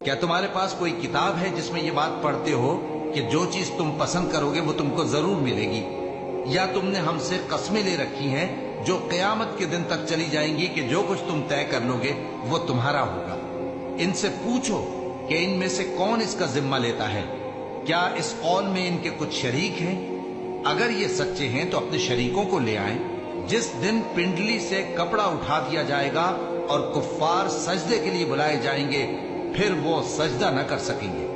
کیا تمہارے پاس کوئی کتاب ہے جس میں یہ بات پڑھتے ہو کہ جو چیز تم پسند کرو گے وہ تم کو ضرور ملے گی؟ یا تم نے ہم سے قسمیں لے رکھی ہیں جو قیامت کے دن تک چلی جائیں گی کہ جو کچھ تم طے کر لو گے وہ تمہارا ہوگا؟ ان سے پوچھو کہ ان میں سے کون اس کا ذمہ لیتا ہے؟ کیا اس قول میں ان کے کچھ شریک ہیں؟ اگر یہ سچے ہیں تو اپنے شریکوں کو لے آئیں۔ جس دن پنڈلی سے کپڑا اٹھا دیا جائے گا اور کفار سجدے کے لیے بلائے جائیں گے، پھر وہ سجدہ نہ کر سکیں گے۔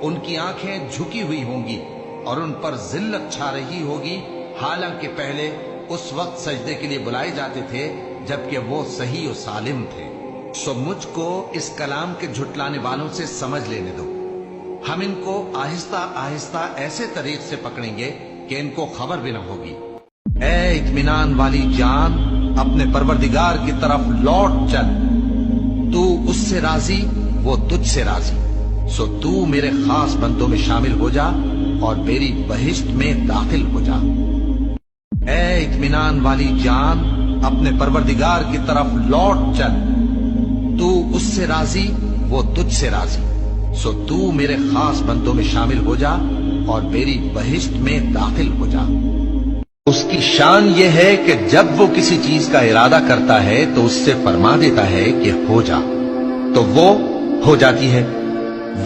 ان کی آنکھیں جھکی ہوئی ہوں گی اور ان پر ذلت چھا رہی ہوگی، حالانکہ پہلے اس وقت سجدے کے لیے بلائے جاتے تھے جبکہ وہ صحیح و سالم تھے۔ سو مجھ کو اس کلام کے جھٹلانے والوں سے سمجھ لینے دو۔ ہم ان کو آہستہ آہستہ ایسے طریق سے پکڑیں گے کہ ان کو خبر بھی نہ ہوگی۔ اے اطمینان والی جان، اپنے پروردگار کی طرف لوٹ چل۔ تو اس سے راضی، وہ تجھ سے راضی، سو تو میرے خاص بندوں میں شامل ہو جا اور میری بہشت میں داخل ہو جا۔ اے اطمینان والی جان، اپنے پروردگار کی طرف لوٹ چل۔ تو اس سے راضی، وہ تجھ سے راضی، سو تو میرے خاص بندوں میں شامل ہو جا اور میری بہشت میں داخل ہو جا۔ اس کی شان یہ ہے کہ جب وہ کسی چیز کا ارادہ کرتا ہے تو اس سے فرما دیتا ہے کہ ہو جا، تو وہ ہو جاتی ہے۔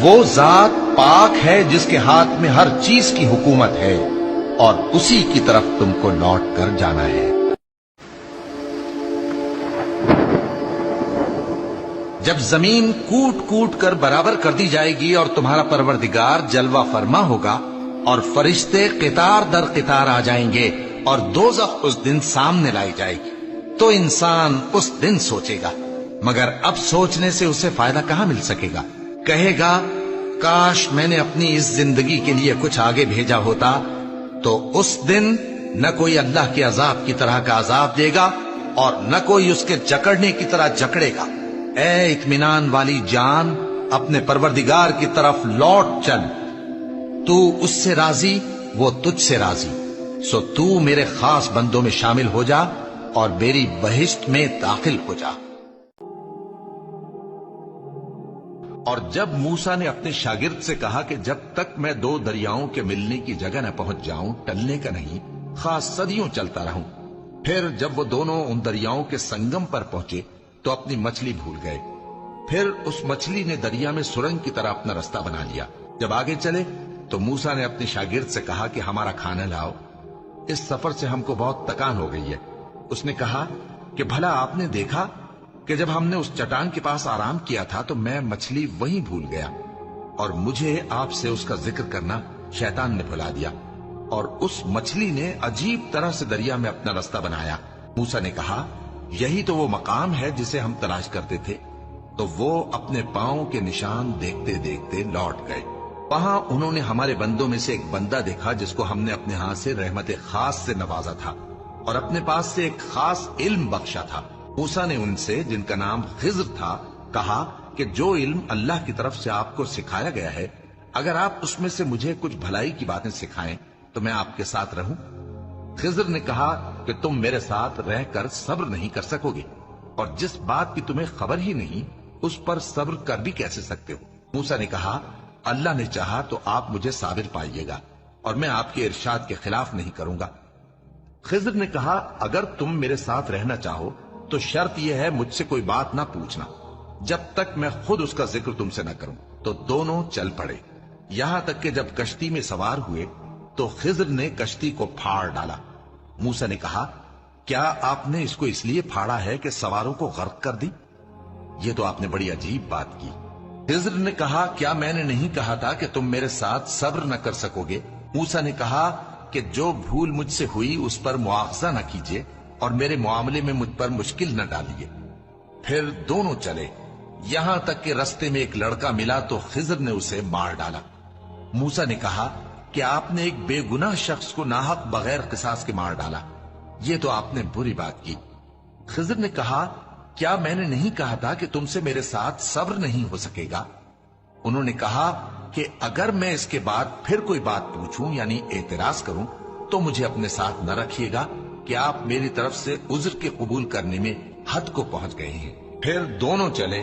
وہ ذات پاک ہے جس کے ہاتھ میں ہر چیز کی حکومت ہے، اور اسی کی طرف تم کو لوٹ کر جانا ہے۔ جب زمین کوٹ کوٹ کر برابر کر دی جائے گی اور تمہارا پروردگار جلوہ فرما ہوگا اور فرشتے قطار در قطار آ جائیں گے اور دوزخ اس دن سامنے لائی جائے گی، تو انسان اس دن سوچے گا، مگر اب سوچنے سے اسے فائدہ کہاں مل سکے گا؟ کہے گا کاش میں نے اپنی اس زندگی کے لیے کچھ آگے بھیجا ہوتا، تو اس دن نہ کوئی اللہ کے عذاب کی طرح کا عذاب دے گا اور نہ کوئی اس کے جکڑنے کی طرح جکڑے گا۔ اے اطمینان والی جان، اپنے پروردگار کی طرف لوٹ چل۔ تو اس سے راضی، وہ تجھ سے راضی، سو تو میرے خاص بندوں میں شامل ہو جا اور میری بہشت میں داخل ہو جا۔ اور جب موسیٰ نے اپنے شاگرد سے کہا کہ جب تک میں دو دریاؤں کے ملنے کی جگہ نہ پہنچ جاؤں ٹلنے کا نہیں، خاص صدیوں چلتا رہوں۔ پھر جب وہ دونوں ان دریاؤں کے سنگم پر پہنچے تو اپنی مچھلی بھول گئے۔ پھر اس مچھلی نے دریا میں سرنگ کی طرح اپنا رستہ بنا لیا۔ جب آگے چلے تو موسیٰ نے اپنے شاگرد سے کہا کہ ہمارا کھانا لاؤ، اس سفر سے ہم کو بہت تکان ہو گئی ہے۔ اس نے کہا کہ بھلا آپ نے دیکھا کہ جب ہم نے اس چٹان کے پاس آرام کیا تھا تو میں مچھلی وہیں بھول گیا، اور مجھے آپ سے اس کا ذکر کرنا شیطان نے بھلا دیا، اور اس مچھلی نے عجیب طرح سے دریا میں اپنا رستہ بنایا۔ موسیٰ نے کہا یہی تو وہ مقام ہے جسے ہم تلاش کرتے تھے۔ تو وہ اپنے پاؤں کے نشان دیکھتے دیکھتے لوٹ گئے۔ وہاں انہوں نے ہمارے بندوں میں سے ایک بندہ دیکھا جس کو ہم نے اپنے ہاں سے رحمت خاص سے نوازا تھا اور اپنے پاس سے ایک خاص علم بخشا تھا۔ موسیٰ نے ان سے جن کا نام خضر تھا کہا کہ جو علم اللہ کی طرف سے آپ کو سکھایا گیا ہے، اگر آپ اس میں سے مجھے کچھ بھلائی کی باتیں سکھائیں تو میں آپ کے ساتھ رہوں۔ خضر نے کہا کہ تم میرے ساتھ رہ کر صبر نہیں کر سکو گے، اور جس بات کی تمہیں خبر ہی نہیں اس پر صبر کر بھی کیسے سکتے ہو؟ موسیٰ نے کہا اللہ نے چاہا تو آپ مجھے صابر پائیے گا اور میں آپ کے ارشاد کے خلاف نہیں کروں گا۔ خضر نے کہا اگر تم میرے ساتھ رہنا چاہو تو شرط یہ ہے مجھ سے کوئی بات نہ پوچھنا جب تک میں خود اس کا ذکر تم سے نہ کروں۔ تو دونوں چل پڑے، یہاں تک کہ جب کشتی میں سوار ہوئے تو خضر نے کشتی کو پھاڑ ڈالا۔ موسیٰ نے کہا کیا آپ نے اس کو اس لیے پھاڑا ہے کہ سواروں کو غرق کر دی؟ یہ تو آپ نے بڑی عجیب بات کی۔ خضر نے کہا کیا میں نے نہیں کہا تھا کہ تم میرے ساتھ صبر نہ کر سکو گے؟ موسیٰ نے کہا کہ جو بھول مجھ سے ہوئی اس پر مواخذہ نہ کیجیے اور میرے معاملے میں مجھ پر مشکل نہ ڈالیے۔ پھر دونوں چلے، یہاں تک کہ رستے میں ایک لڑکا ملا تو خضر نے اسے مار ڈالا۔ موسیٰ نے کہا کہ آپ نے ایک بے گناہ شخص کو ناحق بغیر قصاص کے مار ڈالا، یہ تو آپ نے بری بات کی۔ خضر نے کہا کیا میں نے نہیں کہا تھا کہ تم سے میرے ساتھ صبر نہیں ہو سکے گا؟ انہوں نے کہا کہ اگر میں اس کے بعد پھر کوئی بات پوچھوں یعنی اعتراض کروں تو مجھے اپنے ساتھ نہ رکھیے گا کہ آپ میری طرف سے عذر کے قبول کرنے میں حد کو پہنچ گئے ہیں۔ پھر دونوں چلے،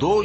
2